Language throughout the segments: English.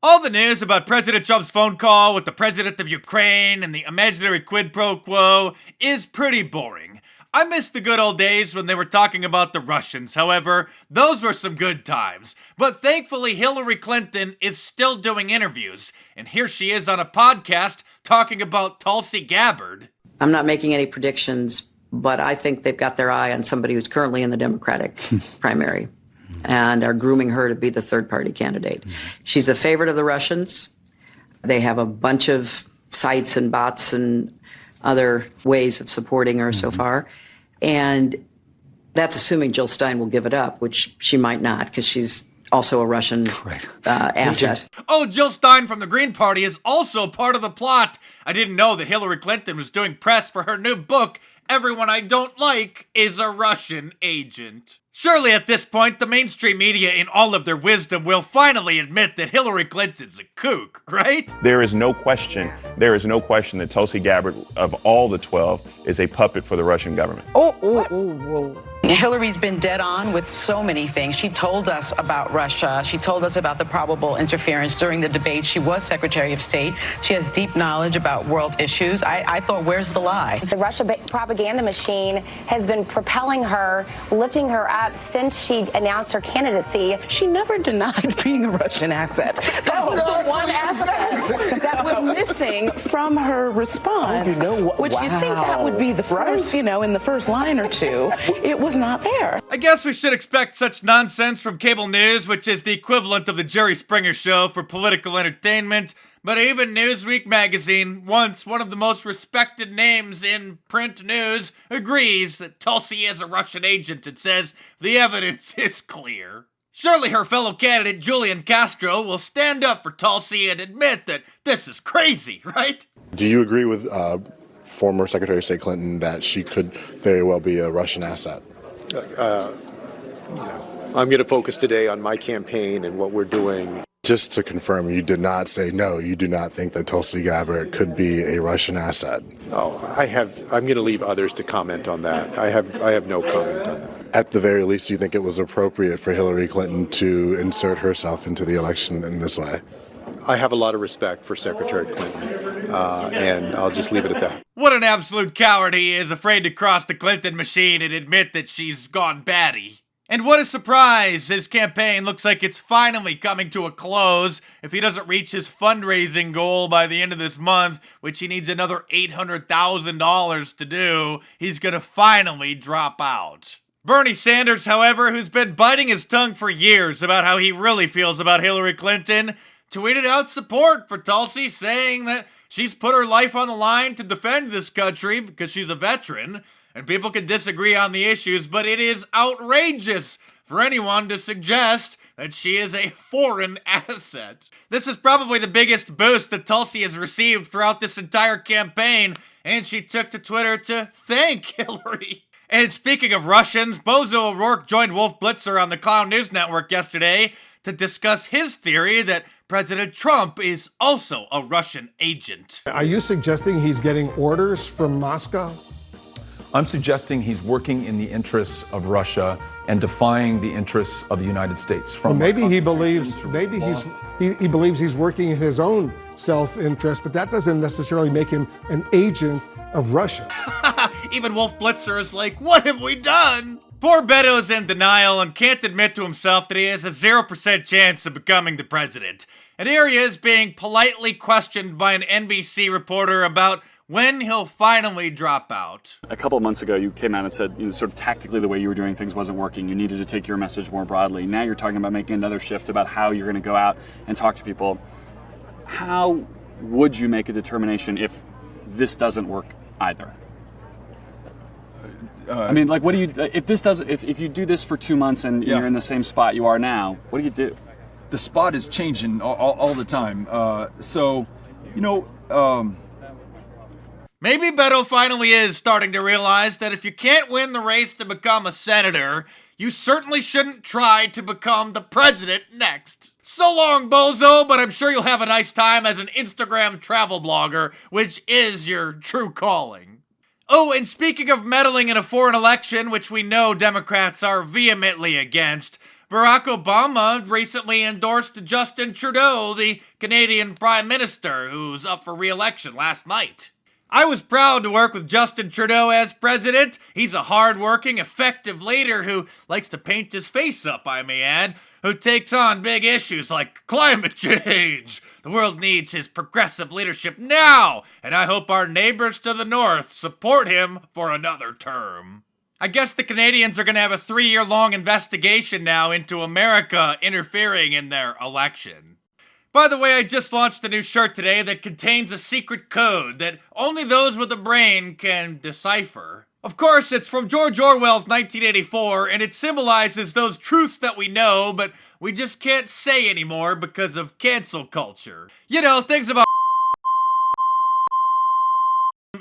All the news about President Trump's phone call with the president of Ukraine and the imaginary quid pro quo is pretty boring. I miss the good old days when they were talking about the Russians. However, those were some good times. But thankfully, Hillary Clinton is still doing interviews. And here she is on a podcast talking about Tulsi Gabbard. I'm not making any predictions, but I think they've got their eye on somebody who's currently in the Democratic primary and are grooming her to be the third-party candidate. She's the favorite of the Russians. They have a bunch of sites and bots and other ways of supporting her so far. And that's assuming Jill Stein will give it up, which she might not, because she's also a Russian asset. Oh, Jill Stein from the Green Party is also part of the plot. I didn't know that Hillary Clinton was doing press for her new book, Everyone I Don't Like is a Russian Agent. Surely at this point, the mainstream media, in all of their wisdom, will finally admit that Hillary Clinton's a kook, right? There is no question that Tulsi Gabbard, of all the 12, is a puppet for the Russian government. Hillary's been dead on with so many things. She told us about Russia. She told us about the probable interference during the debate. She was Secretary of State. She has deep knowledge about world issues. I thought, where's the lie? The Russia propaganda machine has been propelling her, lifting her up since she announced her candidacy. She never denied being a Russian asset. That's the one aspect that was missing from her response. Which you think that would be the first, in the first line or two. It was not there. I guess we should expect such nonsense from cable news, which is the equivalent of the Jerry Springer Show for political entertainment. But even Newsweek magazine, once one of the most respected names in print news, agrees that Tulsi is a Russian agent and says the evidence is clear. Surely her fellow candidate Julian Castro will stand up for Tulsi and admit that this is crazy, right? Do you agree with former Secretary of State Clinton that she could very well be a Russian asset? I'm going to focus today on my campaign and what we're doing. Just to confirm, you did not say no, you do not think that Tulsi Gabbard could be a Russian asset? Oh, I'm going to leave others to comment on that. I have no comment on that. At the very least, do you think it was appropriate for Hillary Clinton to insert herself into the election in this way? I have a lot of respect for Secretary Clinton, and I'll just leave it at that. What an absolute coward he is, afraid to cross the Clinton machine and admit that she's gone batty. And what a surprise! His campaign looks like it's finally coming to a close. If he doesn't reach his fundraising goal by the end of this month, which he needs another $800,000 to do, he's gonna finally drop out. Bernie Sanders, however, who's been biting his tongue for years about how he really feels about Hillary Clinton, tweeted out support for Tulsi, saying that she's put her life on the line to defend this country because she's a veteran, and people can disagree on the issues, but it is outrageous for anyone to suggest that she is a foreign asset. This is probably the biggest boost that Tulsi has received throughout this entire campaign, and she took to Twitter to thank Hillary. And speaking of Russians, Bozo O'Rourke joined Wolf Blitzer on the Clown News Network yesterday to discuss his theory that President Trump is also a Russian agent. Are you suggesting he's getting orders from Moscow? I'm suggesting he's working in the interests of Russia and defying the interests of the United States. Well, maybe he believes he believes he's working in his own self-interest, but that doesn't necessarily make him an agent of Russia. Even Wolf Blitzer is like, what have we done? Poor Beto's in denial and can't admit to himself that he has a 0% chance of becoming the president. And here he is being politely questioned by an NBC reporter about when he'll finally drop out. A couple of months ago, you came out and said, sort of tactically the way you were doing things wasn't working. You needed to take your message more broadly. Now you're talking about making another shift about how you're going to go out and talk to people. How would you make a determination if this doesn't work either? I mean, like, what do you, if you do this for 2 months and you're in the same spot you are now, what do you do? The spot is changing all the time. Maybe Beto finally is starting to realize that if you can't win the race to become a senator, you certainly shouldn't try to become the president next. So long, Bozo, but I'm sure you'll have a nice time as an Instagram travel blogger, which is your true calling. Oh, and speaking of meddling in a foreign election, which we know Democrats are vehemently against, Barack Obama recently endorsed Justin Trudeau, the Canadian Prime Minister, who's up for re-election last night. I was proud to work with Justin Trudeau as president. He's a hard-working, effective leader who likes to paint his face up, I may add, who takes on big issues like climate change. The world needs his progressive leadership now, and I hope our neighbors to the north support him for another term. I guess the Canadians are going to have a 3-year-long investigation now into America interfering in their election. By the way, I just launched a new shirt today that contains a secret code that only those with a brain can decipher. Of course, it's from George Orwell's 1984, and it symbolizes those truths that we know, but we just can't say anymore because of cancel culture. You know, things about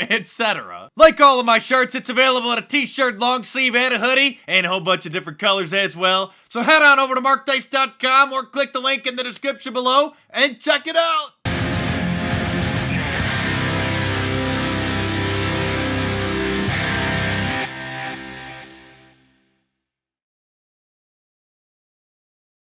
etc. Like all of my shirts, it's available in a t-shirt, long sleeve, and a hoodie, and a whole bunch of different colors as well. So head on over to markdice.com or click the link in the description below and check it out.